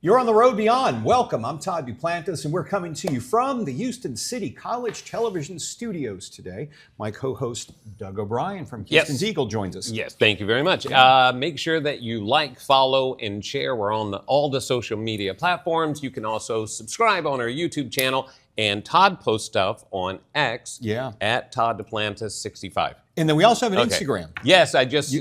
You're on the road beyond. Welcome. I'm Todd Duplantis, and we're coming to you from the Houston City College Television Studios today. My co-host, Doug O'Brien from Houston's Eagle, joins us. Yes, thank you very much. Make sure that you like, follow, and share. We're on all the social media platforms. You can also subscribe on our YouTube channel, and Todd posts stuff on X at Todd Duplantis 65. And then we also have an Instagram. Yes, I just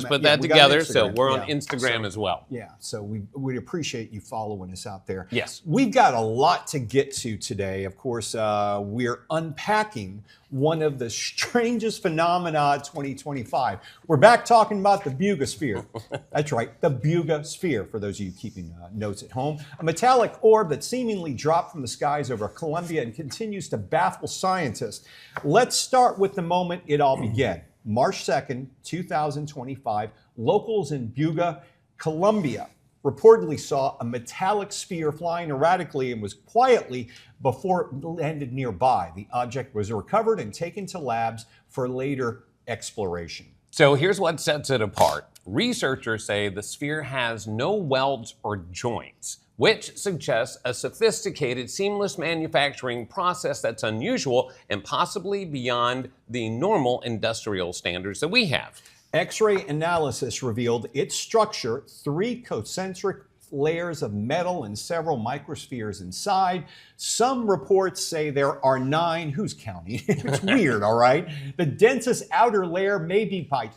put that together, so we're on Instagram as well. Yeah, so we appreciate you following us out there. Yes. We've got a lot to get to today. Of course, we're unpacking one of the strangest phenomena of 2025. We're back talking about the Buga Sphere. That's right, the Buga Sphere, for those of you keeping notes at home. A metallic orb that seemingly dropped from the skies over Colombia and continues to baffle scientists. Let's start with the moment it all began. March 2nd, 2025, locals in Buga, Colombia, reportedly saw a metallic sphere flying erratically and was quietly before it landed nearby. The object was recovered and taken to labs for later exploration. So here's what sets it apart. Researchers say the sphere has no welds or joints, which suggests a sophisticated, seamless manufacturing process that's unusual and possibly beyond the normal industrial standards that we have. X-ray analysis revealed its structure, 3 concentric layers of metal and several microspheres inside. Some reports say there are 9. Who's counting? It's weird, all right? The densest outer layer may be by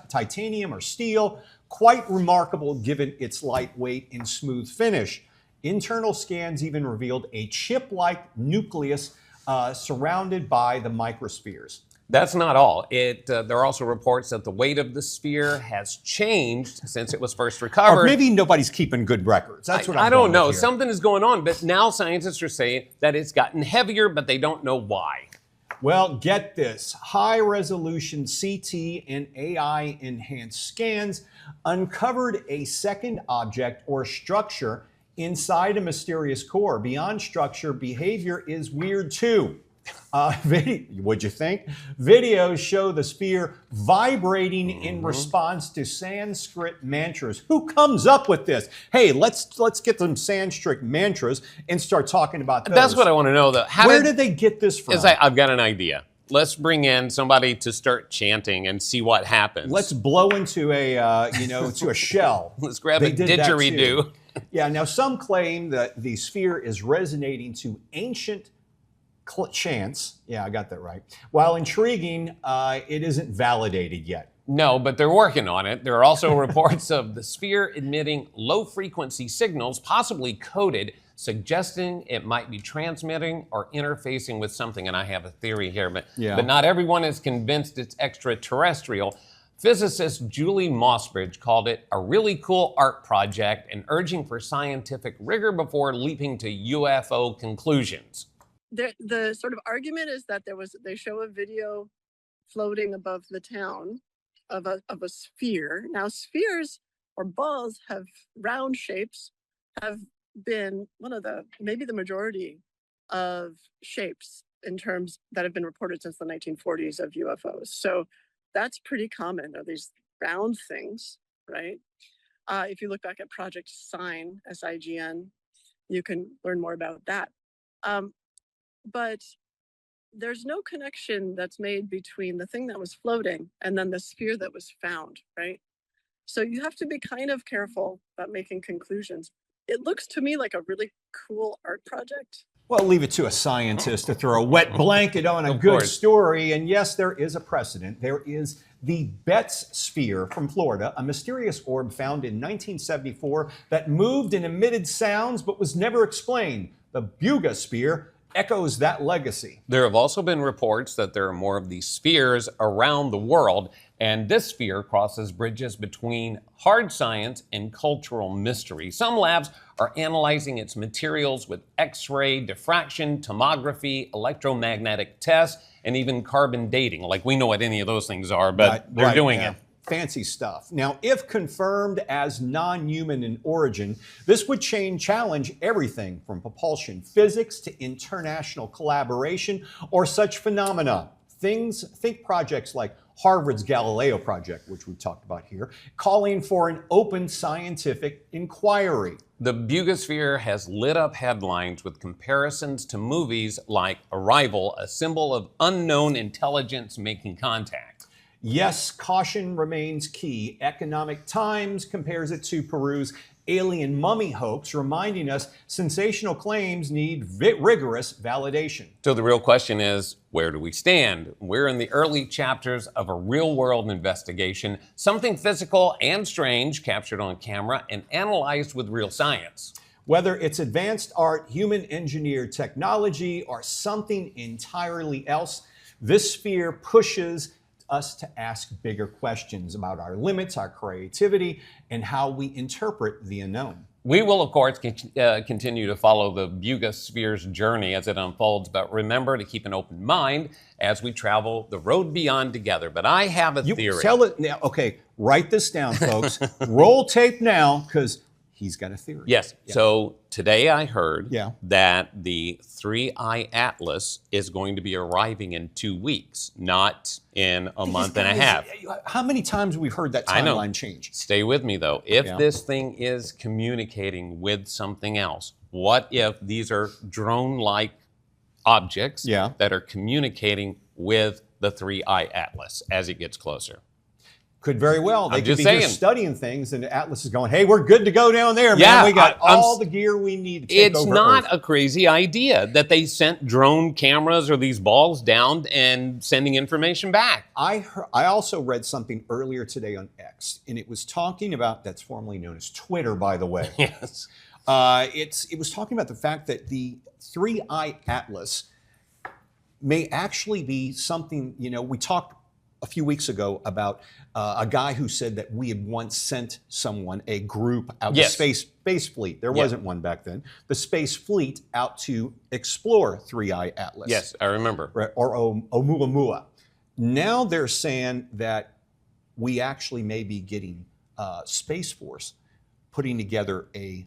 titanium or steel. Quite remarkable given its lightweight and smooth finish. Internal scans even revealed a chip-like nucleus surrounded by the microspheres. That's not all. There are also reports that the weight of the sphere has changed since it was first recovered. Or maybe nobody's keeping good records. That's what I don't know. Something is going on, but now scientists are saying that it's gotten heavier, but they don't know why. Well, get this. High-resolution CT and AI-enhanced scans uncovered a second object or structure inside a mysterious core. Beyond structure, behavior is weird too. What'd you think? Videos show the sphere vibrating in response to Sanskrit mantras. Who comes up with this? Hey, let's get some Sanskrit mantras and start talking about those. That's what I want to know, though. Where did they get this from? I've got an idea. Let's bring in somebody to start chanting and see what happens. Let's blow into a to a shell. Let's grab a didgeridoo. Yeah. Now some claim that the sphere is resonating to ancient chants. Yeah, I got that right. While intriguing, it isn't validated yet. No, but they're working on it. There are also reports of the sphere emitting low-frequency signals, possibly coded, suggesting it might be transmitting or interfacing with something. And I have a theory here, but not everyone is convinced it's extraterrestrial. Physicist Julie Mossbridge called it a really cool art project and urging for scientific rigor before leaping to UFO conclusions. The sort of argument is that they show a video floating above the town of a sphere. Now, spheres or balls have round shapes, have been maybe the majority of shapes in terms that have been reported since the 1940s of UFOs. So that's pretty common, are these round things, right? If you look back at Project Sign, SIGN, you can learn more about that. But there's no connection that's made between the thing that was floating and then the sphere that was found, right? So you have to be kind of careful about making conclusions. It looks to me like a really cool art project. Well, leave it to a scientist to throw a wet blanket on a good story. And yes, there is a precedent. There is the Betts Sphere from Florida, a mysterious orb found in 1974 that moved and emitted sounds but was never explained. The Buga Sphere echoes that legacy. There have also been reports that there are more of these spheres around the world, and this sphere crosses bridges between hard science and cultural mystery. Some labs are analyzing its materials with X-ray, diffraction, tomography, electromagnetic tests, and even carbon dating. Like, we know what any of those things are, but they're doing it. Fancy stuff. Now, if confirmed as non-human in origin, this would challenge everything from propulsion physics to international collaboration or such phenomena. Think projects like Harvard's Galileo project, which we've talked about here, calling for an open scientific inquiry. The Buga Sphere has lit up headlines with comparisons to movies like Arrival, a symbol of unknown intelligence making contact. Yes, caution remains key. Economic Times compares it to Peru's alien mummy hoax, reminding us sensational claims need rigorous validation. So the real question is, where do we stand? We're in the early chapters of a real-world investigation, something physical and strange captured on camera and analyzed with real science. Whether it's advanced art, human-engineered technology, or something entirely else, this sphere pushes us to ask bigger questions about our limits, our creativity, and how we interpret the unknown. We will, of course, continue to follow the Buga Sphere's journey as it unfolds, but remember to keep an open mind as we travel the road beyond together. But I have a theory. Tell it now. Okay, write this down, folks. Roll tape now, because he's got a theory. Yes. Yeah. So today I heard Yeah. that the 3-Eye Atlas is going to be arriving in 2 weeks, not in a month and a half. How many times have we heard that I know. timeline change? Stay with me, though. If Yeah. this thing is communicating with something else, what if these are drone-like objects Yeah. that are communicating with the 3-Eye Atlas as it gets closer? Could very well. They I'm could just be saying. just studying things, and Atlas is going, hey, we're good to go down there, man. Yeah, We got I'm all the gear we need to take It's over not Earth. a crazy idea that they sent drone cameras or these balls down and sending information back. I also read something earlier today on X, and it was talking about, that's formerly known as Twitter, by the way. Yes. It was talking about the fact that the 3-Eye Atlas may actually be something, we talked a few weeks ago about a guy who said that we had once sent someone, a group out, Yes. the space fleet. There Yeah. wasn't one back then. The space fleet out to explore 3-Eye Atlas. Yes, I remember. Right, or Oumuamua. Now they're saying that we actually may be getting Space Force putting together a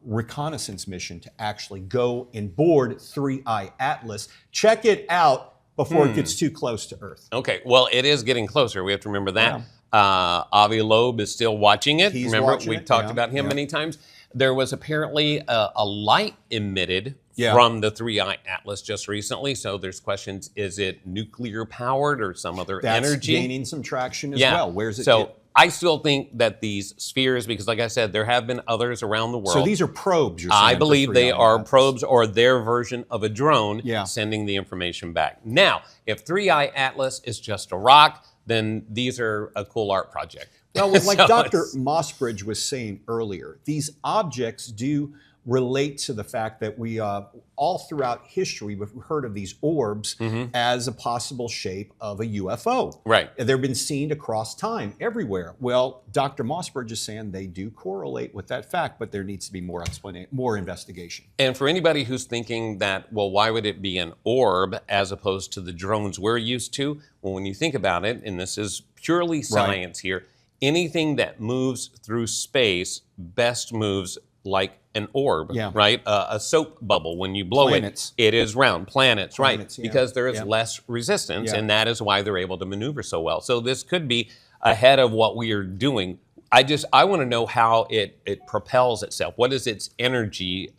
reconnaissance mission to actually go and board 3-Eye Atlas, check it out before it gets too close to Earth. Okay, well, it is getting closer. We have to remember that. Avi Loeb is still watching it. He's remember, watching we've it, talked yeah, about him yeah. many times. There was apparently a light emitted Yeah. from the 3-Eye Atlas just recently. So there's questions, is it nuclear powered or some other That's energy? gaining some traction as well. Where's it? So I still think that these spheres, because like I said, there have been others around the world. So these are probes, you're saying? I for believe they 3-Eye are Atlas. probes or their version of a drone Yeah. sending the information back. Now, if 3-Eye Atlas is just a rock, then these are a cool art project. Well, like So Dr. it's- Mossbridge was saying earlier, these objects do relate to the fact that we, all throughout history, we've heard of these orbs as a possible shape of a UFO. Right. They've been seen across time, everywhere. Well, Dr. Mossbridge is saying they do correlate with that fact, but there needs to be more more investigation. And for anybody who's thinking that, well, why would it be an orb as opposed to the drones we're used to? Well, when you think about it, and this is purely science here, anything that moves through space best moves like an orb, Yeah. right? A soap bubble, when you blow Planets. it is round. Planets, Planets, right? yeah. Because there is Yeah. less resistance, Yeah. and that is why they're able to maneuver so well. So this could be ahead of what we are doing. I want to know how it propels itself. What is its energy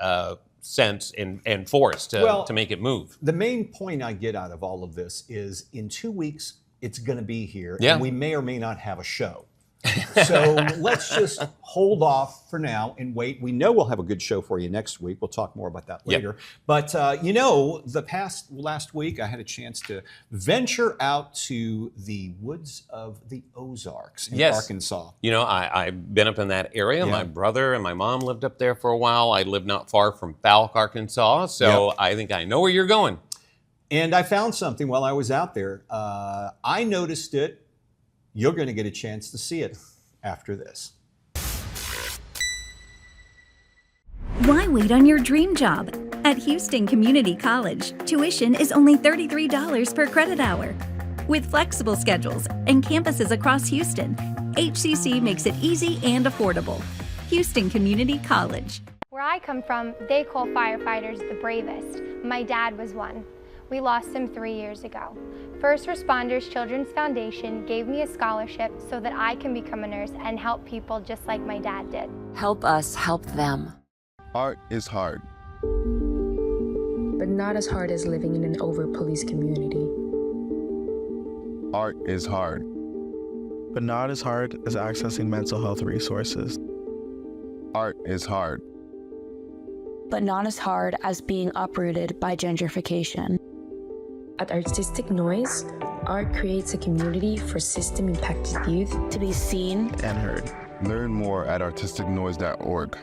sense and force to make it move? The main point I get out of all of this is in 2 weeks, it's going to be here, Yeah. and we may or may not have a show. So let's just hold off for now and wait. We know we'll have a good show for you next week. We'll talk more about that later. But last week I had a chance to venture out to the woods of the Ozarks in Arkansas. You know, I've been up in that area. Yeah. My brother and my mom lived up there for a while. I live not far from Falk, Arkansas. So I think I know where you're going. And I found something while I was out there. I noticed it. You're going to get a chance to see it after this. Why wait on your dream job? At Houston Community College, tuition is only $33 per credit hour. With flexible schedules and campuses across Houston, HCC makes it easy and affordable. Houston Community College. Where I come from, they call firefighters the bravest. My dad was one. We lost him 3 years ago. First Responders Children's Foundation gave me a scholarship so that I can become a nurse and help people just like my dad did. Help us help them. Art is hard. But not as hard as living in an over-policed community. Art is hard. But not as hard as accessing mental health resources. Art is hard. But not as hard as being uprooted by gentrification. At Artistic Noise, art creates a community for system-impacted youth To be seen And heard. Learn more at artisticnoise.org.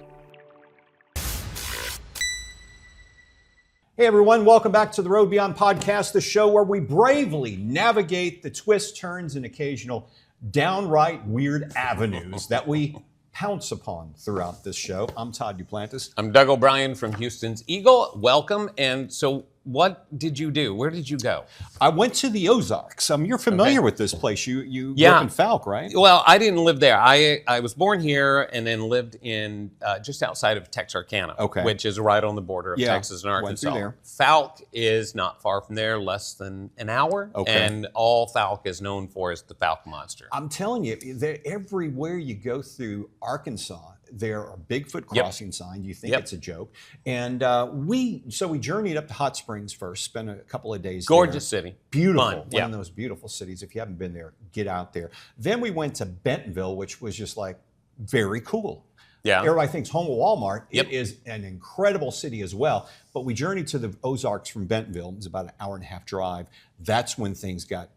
Hey everyone, welcome back to the Road Beyond podcast, the show where we bravely navigate the twists, turns, and occasional downright weird avenues that we pounce upon throughout this show. I'm Todd Duplantis. I'm Doug O'Brien from Houston's Eagle. Welcome. And so what did you do? Where did you go? I went to the Ozarks. You're familiar with this place. You Yeah. live in Falk, right? Well, I didn't live there. I was born here and then lived in just outside of Texarkana, Okay. which is right on the border of Yeah, Texas and went through Arkansas. there. Falk is not far from there, less than an hour. Okay. And all Falk is known for is the Falk Monster. I'm telling you, everywhere you go through Arkansas, there are Bigfoot crossing signs. You think it's a joke. And we journeyed up to Hot Springs first, spent a couple of days Gorgeous there. city. Beautiful. Fun. One of those beautiful cities. If you haven't been there, get out there. Then we went to Bentonville, which was just like very cool. Yeah. Everybody thinks home of Walmart. Yep. It is an incredible city as well. But we journeyed to the Ozarks from Bentonville. It was about an hour and a half drive. That's when things got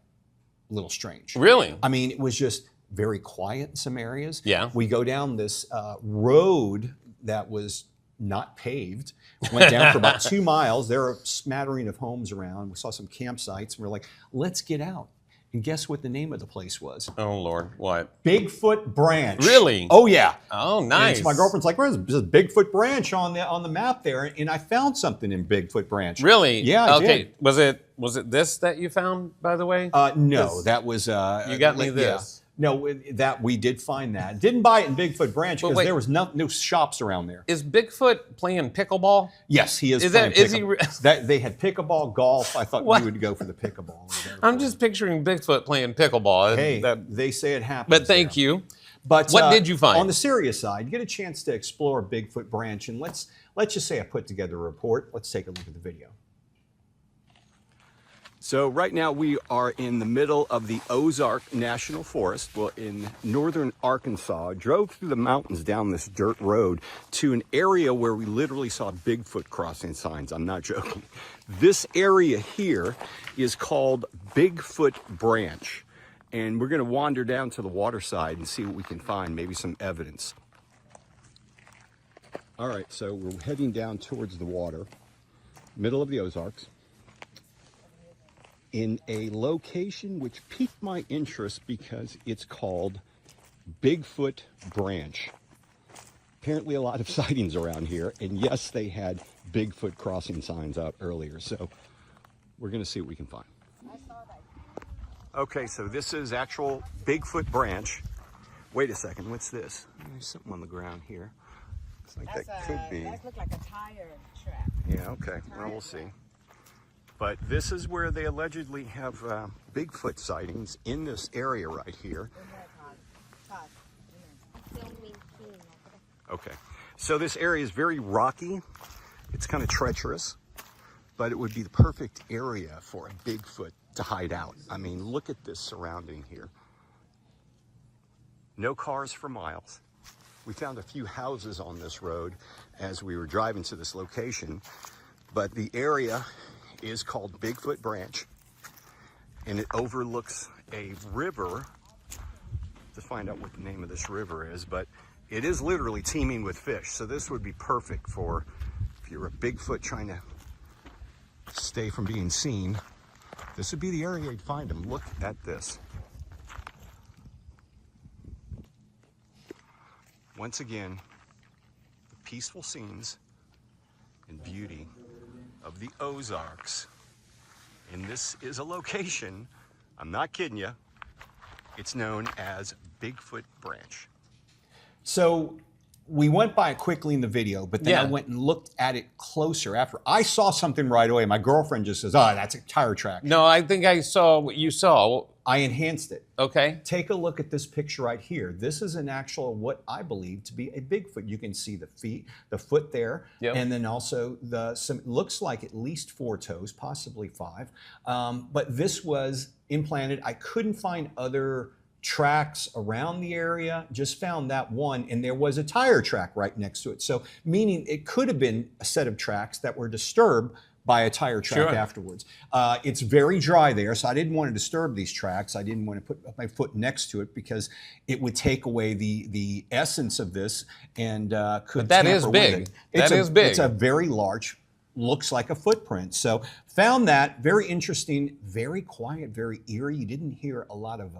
a little strange. Really? I mean, it was just very quiet in some areas. Yeah. We go down this road that was not paved. Went down for about 2 miles. There are a smattering of homes around. We saw some campsites. And we're like, let's get out. And guess what the name of the place was? Oh, Lord. What? Bigfoot Branch. Really? Oh, yeah. Oh, And nice. so my girlfriend's like, where's this Bigfoot Branch on the map there? And I found something in Bigfoot Branch. Really? Yeah, I Okay. did. Was it this that you found, by the way? No, that was... You got me yeah. this. No, that we did find that. Didn't buy it in Bigfoot Branch But because wait. there was no shops around there. Is Bigfoot playing pickleball? Yes, he is. Is playing that- is he pickleball. re- That they had pickleball, golf. I thought What? you would go for the pickleball. I'm just picturing Bigfoot playing pickleball. Hey, That- they say it happens. but thank there. you. But What did you find? On the serious side, get a chance to explore Bigfoot Branch, and let's just say I put together a report. Let's take a look at the video. So right now we are in the middle of the Ozark National Forest, well, in northern Arkansas. I drove through the mountains down this dirt road to an area where we literally saw Bigfoot crossing signs. I'm not joking. This area here is called Bigfoot Branch, and we're going to wander down to the water side and see what we can find, maybe some evidence. All right, so we're heading down towards the water, middle of the Ozarks, in a location which piqued my interest because it's called Bigfoot Branch. Apparently a lot of sightings around here, and yes, they had Bigfoot crossing signs out earlier, so we're going to see what we can find. Okay, so this is actual Bigfoot Branch. Wait a second, what's this? There's something on the ground here. Looks like that could be. That looks like a tire trap. Yeah, okay, well, we'll see. But this is where they allegedly have Bigfoot sightings in this area right here. Okay, so this area is very rocky. It's kind of treacherous, but it would be the perfect area for a Bigfoot to hide out. I mean, look at this surrounding here. No cars for miles. We found a few houses on this road as we were driving to this location, but the area is called Bigfoot Branch, and it overlooks a river. To find out what the name of this river is, but it is literally teeming with fish, so this would be perfect for if you're a Bigfoot trying to stay from being seen. This would be the area you'd find them. Look at this. Once again, the peaceful scenes and beauty of the Ozarks. And this is a location, I'm not kidding you, it's known as Bigfoot Branch. So we went by it quickly in the video, but then I went and looked at it closer after. I saw something right away. My girlfriend just says, "Oh, that's a tire track." No, I think I saw what you saw. I enhanced it. Okay. Take a look at this picture right here. This is an actual, what I believe to be a Bigfoot. You can see the feet, the foot there, and then also looks like at least 4 toes, possibly 5. But this was implanted. I couldn't find other tracks around the area, just found that one, and there was a tire track right next to it. So meaning it could have been a set of tracks that were disturbed by a tire track afterwards. It's very dry there, so I didn't want to disturb these tracks. I didn't want to put my foot next to it because it would take away the essence of this and could. But that is big. That is big. It's a very large, looks like a footprint. So found that very interesting, very quiet, very eerie. You didn't hear a lot of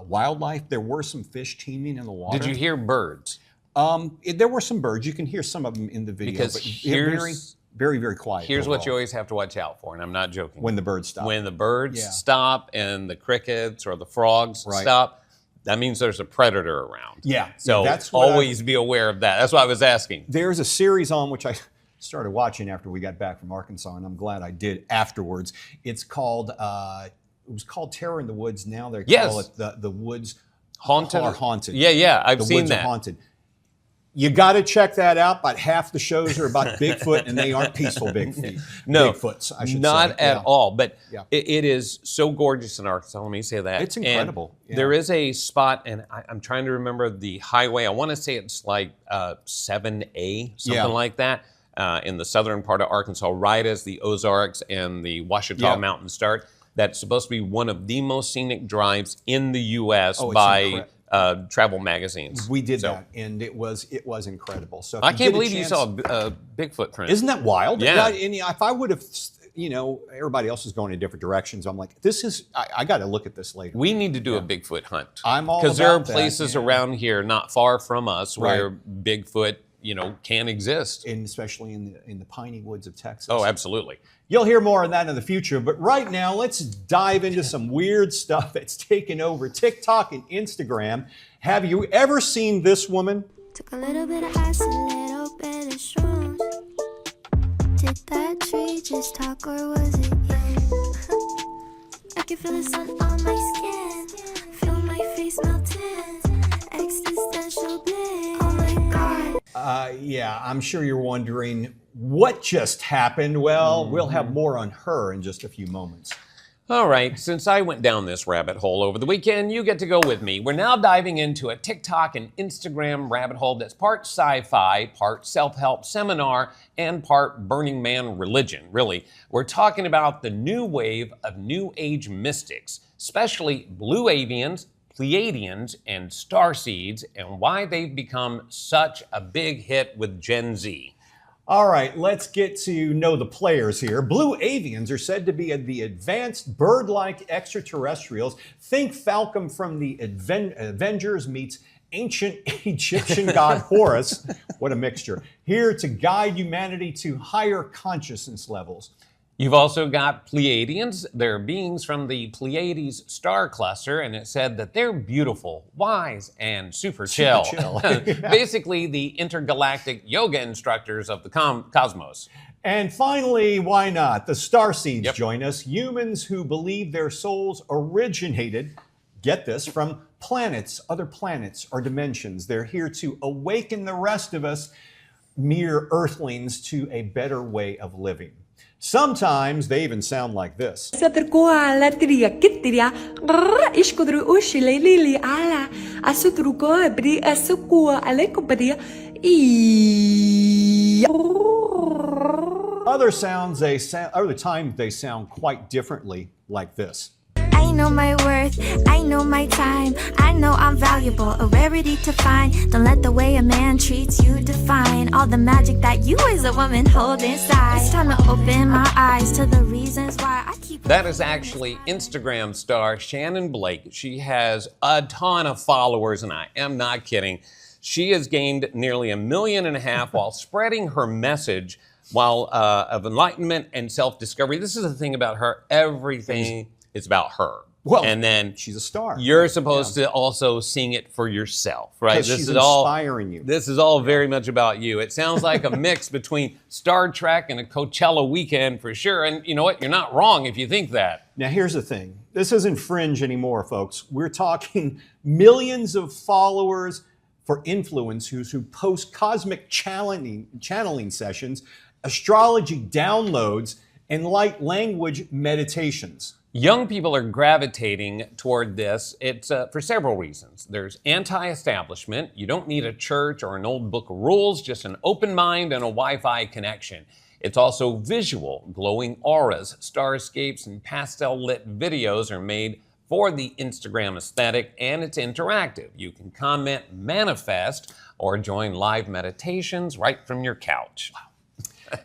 wildlife. There were some fish teeming in the water. Did you hear birds? There were some birds. You can hear some of them in the video. Because here's very, very quiet. Here's overall. what you always have to watch out for, and I'm not joking. When the birds stop. When the birds stop and the crickets or the frogs stop, that means there's a predator around. Yeah. So that's always be aware of that. That's what I was asking. There's a series on which I started watching after we got back from Arkansas, and I'm glad I did afterwards. It's called, it was called Terror in the Woods. Now they call it the Woods Haunted. Are Haunted. Yeah, I've seen Woods that. Are Haunted. You got to check that out. About half the shows are about Bigfoot, and they aren't peaceful Bigfoots, I should say. Not at all. But it is so gorgeous in Arkansas. Let me say that. It's incredible. There is a spot, and I'm trying to remember the highway. I want to say it's like 7A, something like that, in the southern part of Arkansas, right as the Ozarks and the Ouachita Mountains start. That's supposed to be one of the most scenic drives in the U.S. by travel magazines. We did that, and it was incredible. So I can't believe you saw a Bigfoot print. Isn't that wild? Yeah. And if I would have, everybody else is going in different directions. I'm like, I got to look at this later. We need to do a Bigfoot hunt. I'm all because there are about that, places around here, not far from us, where Bigfoot, can exist, and especially in the piney woods of Texas. Oh, absolutely. You'll hear more on that in the future, but right now, let's dive into some weird stuff that's taken over TikTok and Instagram. Have you ever seen this woman? Took a little bit of ice, a little bit of shrooms. Did that tree just talk or was it you? I can feel the sun on my skin, feel my face melting, existential bliss. Oh my God. I'm sure you're wondering what just happened. Well, we'll have more on her in just a few moments. All right, since I went down this rabbit hole over the weekend, you get to go with me. We're now diving into a TikTok and Instagram rabbit hole that's part sci-fi, part self-help seminar, and part Burning Man religion, really. We're talking about the new wave of New Age mystics, especially blue avians, Pleiadians, and starseeds, and why they've become such a big hit with Gen Z. All right, let's get to know the players here. Blue avians are said to be the advanced bird-like extraterrestrials. Think Falcon from the Avengers meets ancient Egyptian god Horus. What a mixture. Here to guide humanity to higher consciousness levels. You've also got Pleiadians. They're beings from the Pleiades star cluster, and it said that they're beautiful, wise, and super chill. Basically, the intergalactic yoga instructors of the cosmos. And finally, why not? The starseeds join us, humans who believe their souls originated, get this, from planets, other planets or dimensions. They're here to awaken the rest of us, mere earthlings, to a better way of living. Sometimes they even sound like this. Other times they sound quite differently, like this. I know my worth, I know my time, I know I'm valuable, a rarity to find. Don't let the way a man treats you define all the magic that you as a woman hold inside. It's time to open my eyes to the reasons why I keep... That is actually Instagram star Shannon Blake. She has a ton of followers, and I am not kidding. She has gained nearly 1.5 million while spreading her message of enlightenment and self-discovery. This is the thing about her. Everything is about her. Well, and then she's a star. You're supposed to also sing it for yourself, right? Because she's inspiring you. This is all very much about you. It sounds like a mix between Star Trek and a Coachella weekend for sure. And you know what? You're not wrong if you think that. Now, here's the thing. This isn't fringe anymore, folks. We're talking millions of followers for influencers who post cosmic channeling sessions, astrology downloads, and light language meditations. Young people are gravitating toward this. It's for several reasons. There's anti-establishment. You don't need a church or an old book of rules, just an open mind and a Wi-Fi connection. It's also visual. Glowing auras, starscapes, and pastel-lit videos are made for the Instagram aesthetic, and it's interactive. You can comment, manifest, or join live meditations right from your couch. Wow.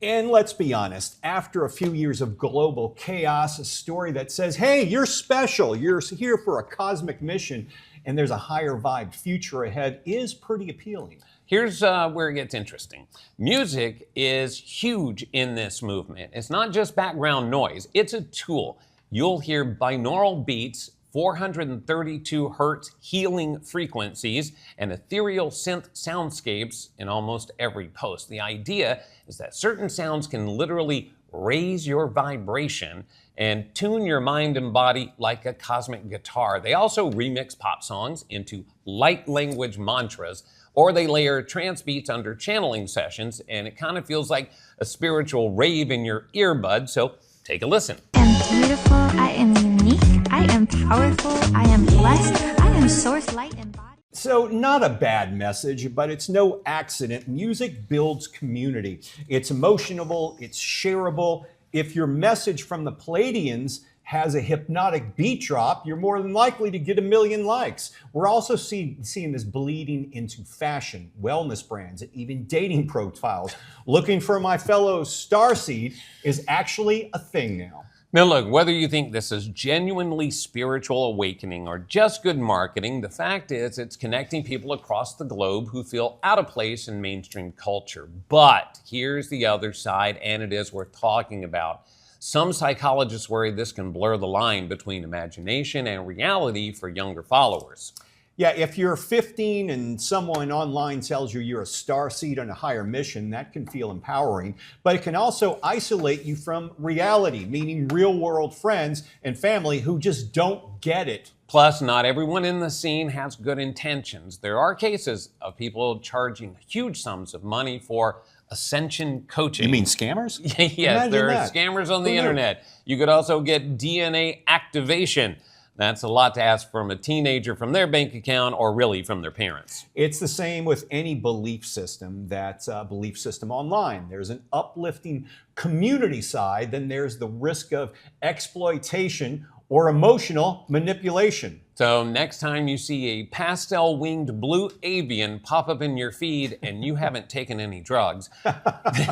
And let's be honest, after a few years of global chaos, a story that says, hey, you're special, you're here for a cosmic mission, and there's a higher vibe future ahead is pretty appealing. Here's where it gets interesting. Music is huge in this movement. It's not just background noise, it's a tool. You'll hear binaural beats, 432 hertz healing frequencies, and ethereal synth soundscapes in almost every post. The idea is that certain sounds can literally raise your vibration and tune your mind and body like a cosmic guitar. They also remix pop songs into light language mantras, or they layer trance beats under channeling sessions, and it kind of feels like a spiritual rave in your earbud, so take a listen. I am beautiful, I am unique, I am powerful, I am blessed, I am source, light, and body. So not a bad message, but it's no accident. Music builds community. It's emotional, it's shareable. If your message from the Palladians has a hypnotic beat drop, you're more than likely to get 1 million likes. We're also seeing this bleeding into fashion, wellness brands, and even dating profiles. Looking for my fellow starseed is actually a thing now. Now look, whether you think this is genuinely spiritual awakening or just good marketing, the fact is it's connecting people across the globe who feel out of place in mainstream culture. But here's the other side, and it is worth talking about. Some psychologists worry this can blur the line between imagination and reality for younger followers. Yeah, if you're 15 and someone online tells you you're a starseed on a higher mission, that can feel empowering, but it can also isolate you from reality, meaning real-world friends and family who just don't get it. Plus, not everyone in the scene has good intentions. There are cases of people charging huge sums of money for ascension coaching. You mean scammers? Yes, Imagine there are that. scammers on the Who knew? internet. You could also get DNA activation. That's a lot to ask from a teenager from their bank account or really from their parents. It's the same with any belief system that's a belief system online. There's an uplifting community side, then there's the risk of exploitation or emotional manipulation. So next time you see a pastel-winged blue avian pop up in your feed and you haven't taken any drugs,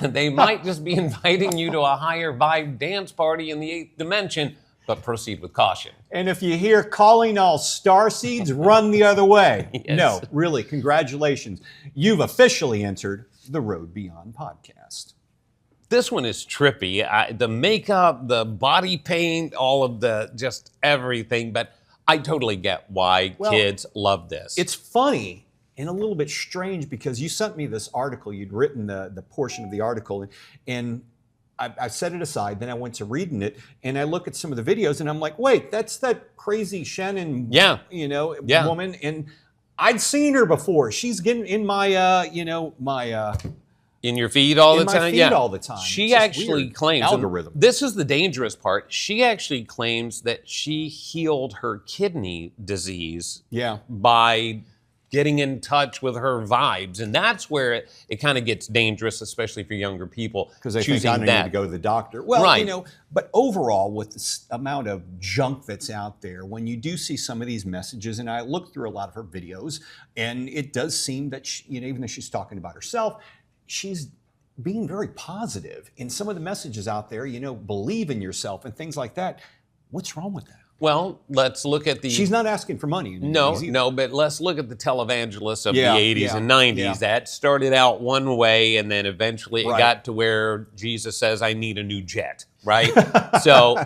they might just be inviting you to a higher vibe dance party in the 8th dimension, but proceed with caution. And if you hear calling all starseeds, run the other way. Yes. No, really, congratulations. You've officially entered the Road Beyond podcast. This one is trippy. The makeup, the body paint, all of the just everything, but I totally get why kids love this. It's funny and a little bit strange because you sent me this article. You'd written the portion of the article, and I set it aside. Then I went to reading it, and I look at some of the videos, and I'm like, wait, that's that crazy Shannon, woman, and I'd seen her before. She's getting in my, in your feed all the my time? feed all the time. She It's just actually weird. claims, Algorithm. this is the dangerous part, she actually claims that she healed her kidney disease by getting in touch with her vibes. And that's where it kind of gets dangerous, especially for younger people. Because they think I don't need to go to the doctor. Well, but overall, with this amount of junk that's out there, when you do see some of these messages, and I look through a lot of her videos, and it does seem that, she, even though she's talking about herself, she's being very positive in some of the messages out there, believe in yourself and things like that. What's wrong with that? Well, let's look at the... She's not asking for money. No, but let's look at the televangelists of the 80s and 90s. Yeah. That started out one way, and then eventually it got to where Jesus says, I need a new jet. right? So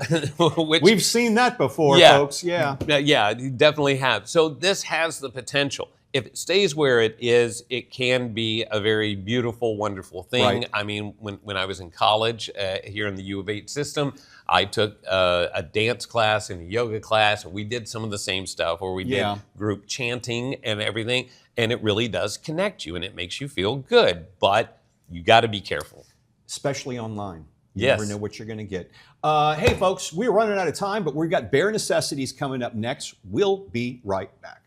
we've seen that before, yeah, folks. Yeah. Yeah, you definitely have. So this has the potential. If it stays where it is, it can be a very beautiful, wonderful thing. Right. I mean, when I was in college here in the U of H system, I took a dance class and a yoga class, and we did some of the same stuff, or we did group chanting and everything, and it really does connect you, and it makes you feel good, but you got to be careful. Especially online. You Yes. never know what you're going to get. Hey, folks, we're running out of time, but we've got Bare Necessities coming up next. We'll be right back.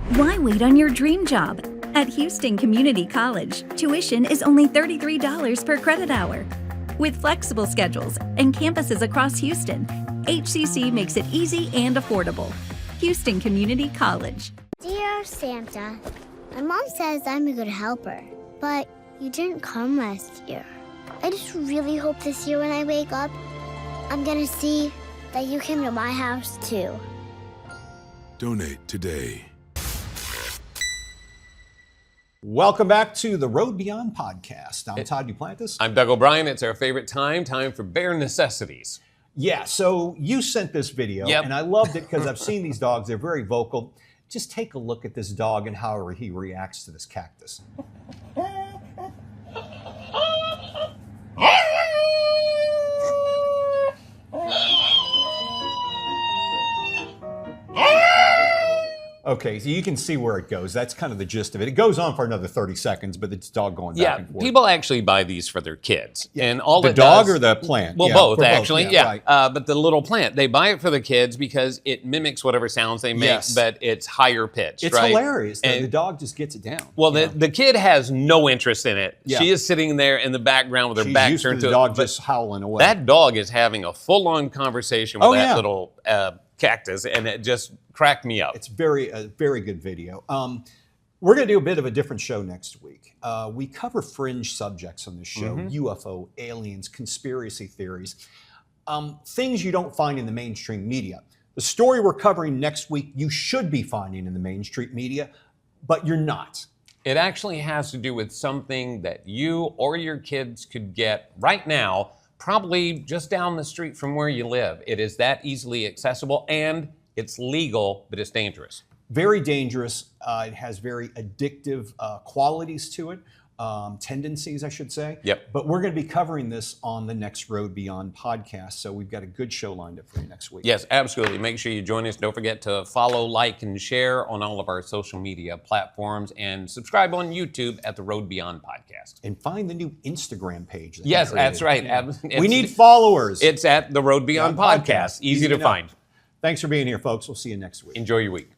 Why wait on your dream job? At Houston Community College, tuition is only $33 per credit hour. With flexible schedules and campuses across Houston, HCC makes it easy and affordable. Houston Community College. Dear Santa, my mom says I'm a good helper, but you didn't come last year. I just really hope this year when I wake up, I'm gonna see that you came to my house too. Donate today. Welcome back to the Road Beyond podcast. I'm Todd Duplantis. I'm Doug O'Brien. It's our favorite time for Bare Necessities. Yeah, so you sent this video, and I loved it because I've seen these dogs. They're very vocal. Just take a look at this dog and how he reacts to this cactus. Okay, so you can see where it goes. That's kind of the gist of it. It goes on for another 30 seconds, but it's dog going back and forth. People actually buy these for their kids. And all the it dog does, or the plant? Well, Yeah, both, for both, actually. yeah, Yeah. right. But the little plant, they buy it for the kids because it mimics whatever sounds they make, Yes. but it's higher pitched, It's right? hilarious. And The dog just gets it down. well, the kid has no interest in it. Yeah. She is sitting there in the background with her She's back used to turned the to dog it. But just howling away. that dog is having a full-on conversation with Oh, that yeah. little cactus, and it just cracked me up. It's a very good video. We're going to do a bit of a different show next week. We cover fringe subjects on this show, UFO, aliens, conspiracy theories, things you don't find in the mainstream media. The story we're covering next week, you should be finding in the mainstream media, but you're not. It actually has to do with something that you or your kids could get right now, probably just down the street from where you live. It is that easily accessible, and it's legal, but it's dangerous. Very dangerous. It has very addictive qualities to it, tendencies, I should say. Yep. But we're going to be covering this on the next Road Beyond podcast, so we've got a good show lined up for you next week. Yes, absolutely. Make sure you join us. Don't forget to follow, like, and share on all of our social media platforms, and subscribe on YouTube at the Road Beyond podcast. And find the new Instagram page. That Yes, we created. that's right. Yeah. We need followers. It's at the Road Beyond podcast. Easy to enough. find. Thanks for being here, folks. We'll see you next week. Enjoy your week.